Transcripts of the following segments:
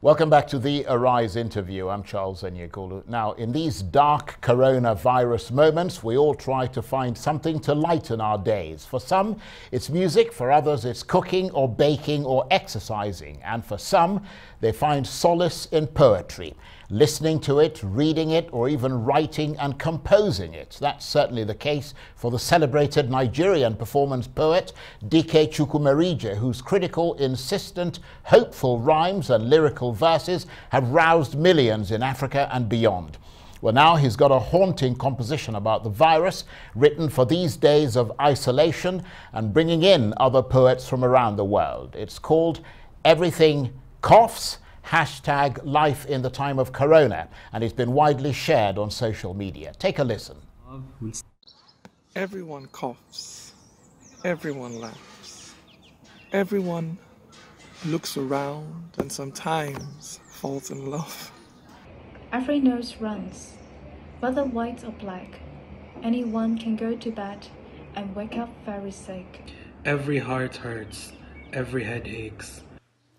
Welcome back to the Arise interview. I'm Charles Enyekolu. Now, in these dark coronavirus moments, we all try to find something to lighten our days. For some, it's music. For others, it's cooking or baking or exercising. And for some, they find solace in poetry, listening to it, reading it, or even writing and composing it. That's certainly the case for the celebrated Nigerian performance poet Dike Chukwumerije, whose critical, insistent, hopeful rhymes and lyrical verses have roused millions in Africa and beyond. Well, now he's got a haunting composition about the virus, written for these days of isolation and bringing in other poets from around the world. It's called Everything Coughs, #Life in the Time of Corona, and it's been widely shared on social media. Take a listen. Everyone coughs, everyone laughs, everyone looks around and sometimes falls in love. Every nose runs, whether white or black. Anyone can go to bed and wake up very sick. Every heart hurts, every head aches.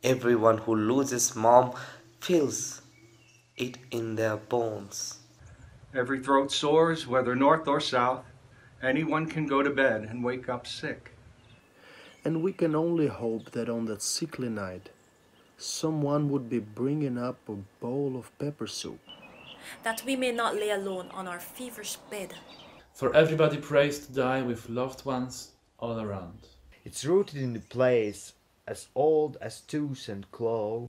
Everyone who loses mom feels it in their bones. Every throat sores, whether north or south. Anyone can go to bed and wake up sick. And we can only hope that on that sickly night, someone would be bringing up a bowl of pepper soup. That we may not lay alone on our feverish bed. For everybody prays to die with loved ones all around. It's rooted in the place as old as tooth and claw.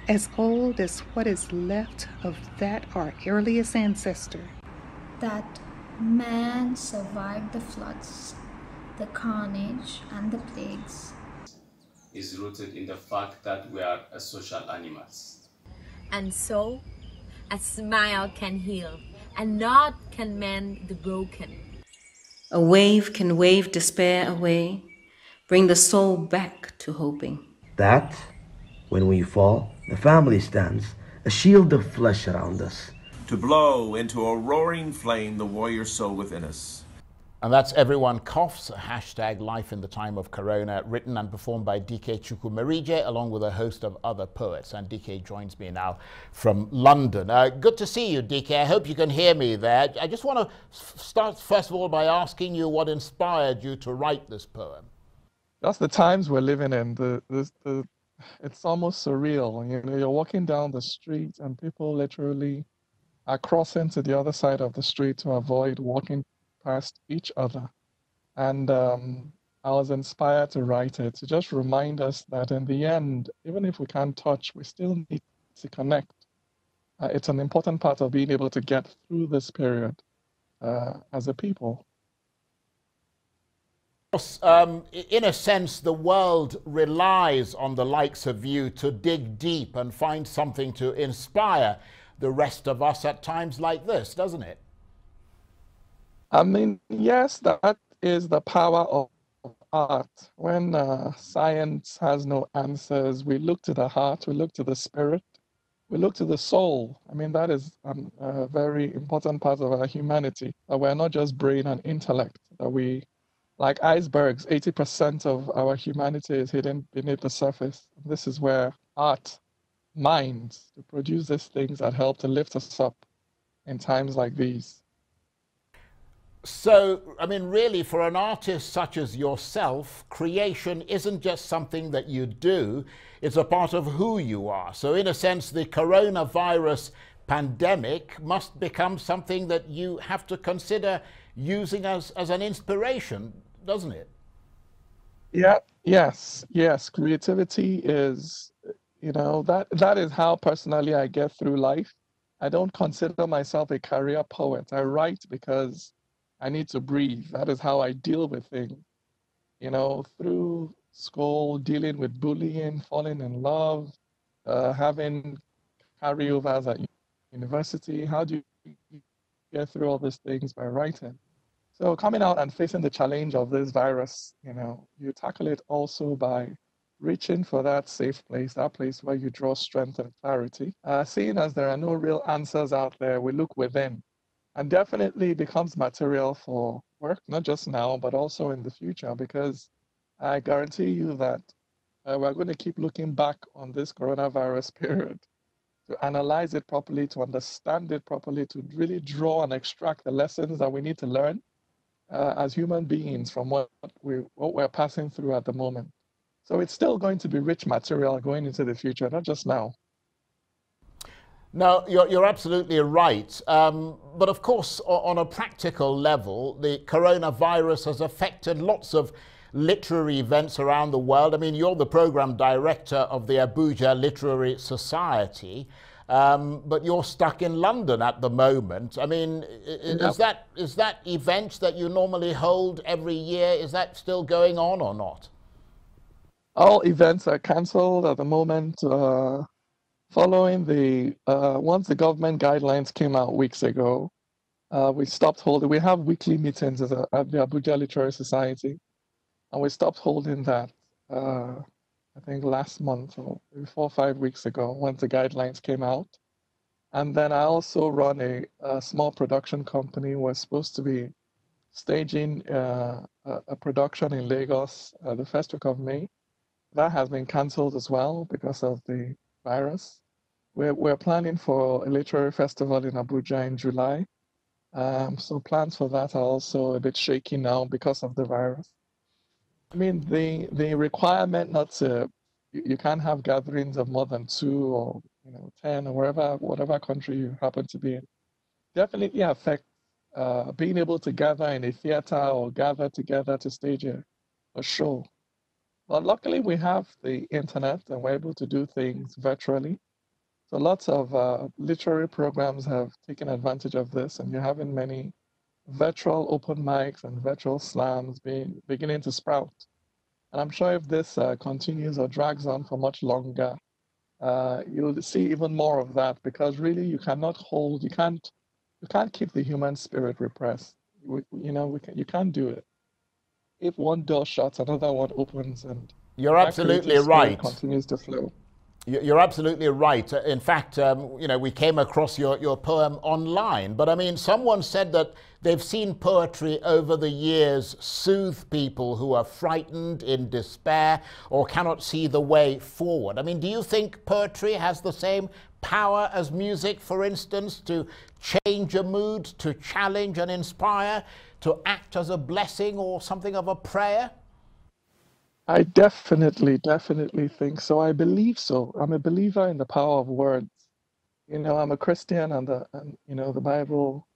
As old as what is left of that our earliest ancestor. That man survived the floods, the carnage and the plagues. Is rooted in the fact that we are social animals. And so, a smile can heal, a nod can mend the broken. A wave can wave despair away, bring the soul back to hoping. That, when we fall, the family stands, a shield of flesh around us. To blow into a roaring flame the warrior soul within us. And that's Everyone Coughs, #Life in the Time of Corona, written and performed by Dike Chukwumerije, along with a host of other poets. And Dike joins me now from London. Good to see you, Dike. I hope you can hear me there. I just want to start, first of all, by asking you what inspired you to write this poem. That's the times we're living in. It's almost surreal. You know, you're walking down the street and people literally are crossing to the other side of the street to avoid walking past each other. And I was inspired to write it to just remind us that in the end, even if we can't touch, we still need to connect. It's an important part of being able to get through this period as a people. In a sense, the world relies on the likes of you to dig deep and find something to inspire the rest of us at times like this, doesn't it? I mean, yes, that is the power of art. When science has no answers, we look to the heart, we look to the spirit, we look to the soul. I mean, that is a very important part of our humanity. That we're not just brain and intellect, that we, like icebergs, 80% of our humanity is hidden beneath the surface. This is where art mines to produce these things that help to lift us up in times like these. So, I mean, really, for an artist such as yourself, creation isn't just something that you do, it's a part of who you are. So, in a sense, the coronavirus pandemic must become something that you have to consider using as an inspiration, doesn't it? Yeah, yes. Creativity is, you know, that is how personally I get through life. I don't consider myself a career poet. I write because I need to breathe. That is how I deal with things. You know, through school, dealing with bullying, falling in love, having carryovers at university. How do you get through all these things? By writing. So coming out and facing the challenge of this virus, you know, you tackle it also by reaching for that safe place, that place where you draw strength and clarity. Seeing as there are no real answers out there, we look within. And definitely becomes material for work, not just now, but also in the future, because I guarantee you that we're going to keep looking back on this coronavirus period to analyze it properly, to understand it properly, to really draw and extract the lessons that we need to learn as human beings from what we're passing through at the moment. So it's still going to be rich material going into the future, not just now. No, you're absolutely right. But of course, on a practical level, the coronavirus has affected lots of literary events around the world. I mean, you're the program director of the Abuja Literary Society, but you're stuck in London at the moment. I mean, is that event that you normally hold every year, is that still going on or not? All events are cancelled at the moment. Following once the government guidelines came out weeks ago, we stopped holding. We have weekly meetings at the Abuja Literary Society, and we stopped holding that. I think last month or 4 or 5 weeks ago, once the guidelines came out. And then I also run a small production company. We're supposed to be staging a production in Lagos the first week of May. That has been cancelled as well because of the virus. We're planning for a literary festival in Abuja in July. So plans for that are also a bit shaky now because of the virus. I mean, the requirement not to, you can't have gatherings of more than 2 or 10 or whatever country you happen to be in, definitely affect being able to gather in a theater or gather together to stage a show. But luckily we have the internet and we're able to do things virtually. So lots of literary programs have taken advantage of this, and you're having many virtual open mics and virtual slams beginning to sprout. And I'm sure if this continues or drags on for much longer, you'll see even more of that, because really you can't keep the human spirit repressed. You can't do it. If one door shuts, another one opens, and you're absolutely right. Continues to flow. You're absolutely right. In fact, we came across your poem online, but I mean, someone said that they've seen poetry over the years soothe people who are frightened, in despair, or cannot see the way forward. I mean, do you think poetry has the same power as music, for instance, to change a mood, to challenge and inspire, to act as a blessing or something of a prayer? I definitely think so. I believe so. I'm a believer in the power of words. I'm a Christian, and the Bible,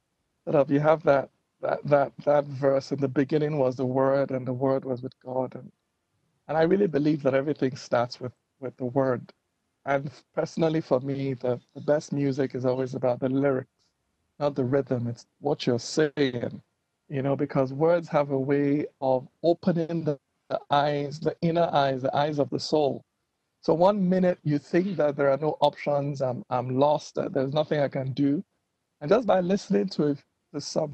you have that verse, in the beginning was the Word, and the Word was with God, and I really believe that everything starts with the Word. And personally, for me, the best music is always about the lyrics, not the rhythm. It's what you're saying, because words have a way of opening the eyes, the inner eyes, the eyes of the soul. So one minute you think that there are no options, I'm lost, that there's nothing I can do. And just by listening to some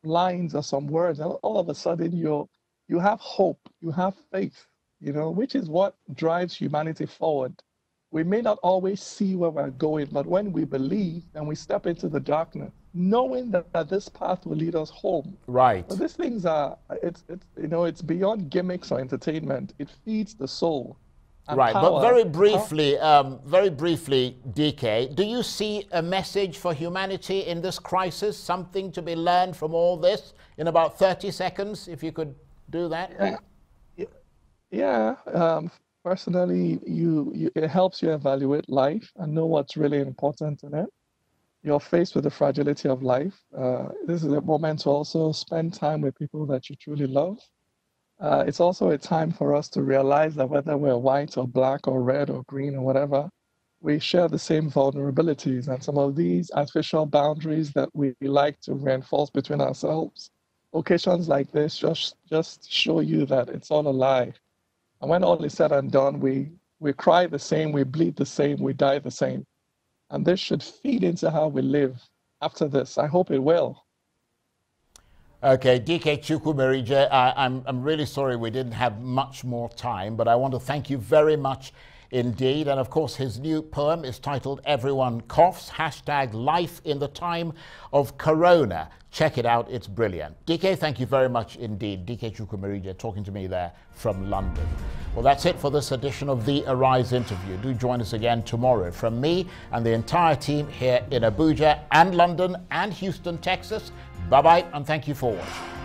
lines or some words, all of a sudden you have hope, you have faith, which is what drives humanity forward. We may not always see where we're going, but when we believe, then we step into the darkness, knowing that this path will lead us home. Right. But these things it's beyond gimmicks or entertainment. It feeds the soul. Right, but very briefly, Dike, do you see a message for humanity in this crisis? Something to be learned from all this in about 30 seconds, if you could do that? Yeah. Personally, it helps you evaluate life and know what's really important in it. You're faced with the fragility of life. This is a moment to also spend time with people that you truly love. It's also a time for us to realize that whether we're white or black or red or green or whatever, we share the same vulnerabilities, and some of these artificial boundaries that we like to reinforce between ourselves. Occasions like this just show you that it's all a lie. And when all is said and done, we cry the same, we bleed the same, we die the same. And this should feed into how we live after this. I hope it will. Okay, Dike Chukwumerije, I'm really sorry we didn't have much more time, but I want to thank you very much Indeed, and of course his new poem is titled Everyone Coughs, #life in the time of Corona. Check it out, it's brilliant. Dike, thank you very much indeed. Dike Chukwumerije talking to me there from London. Well, that's it for this edition of the Arise interview. Do join us again tomorrow. From me and the entire team here in Abuja and London and Houston, Texas, bye-bye and thank you for watching.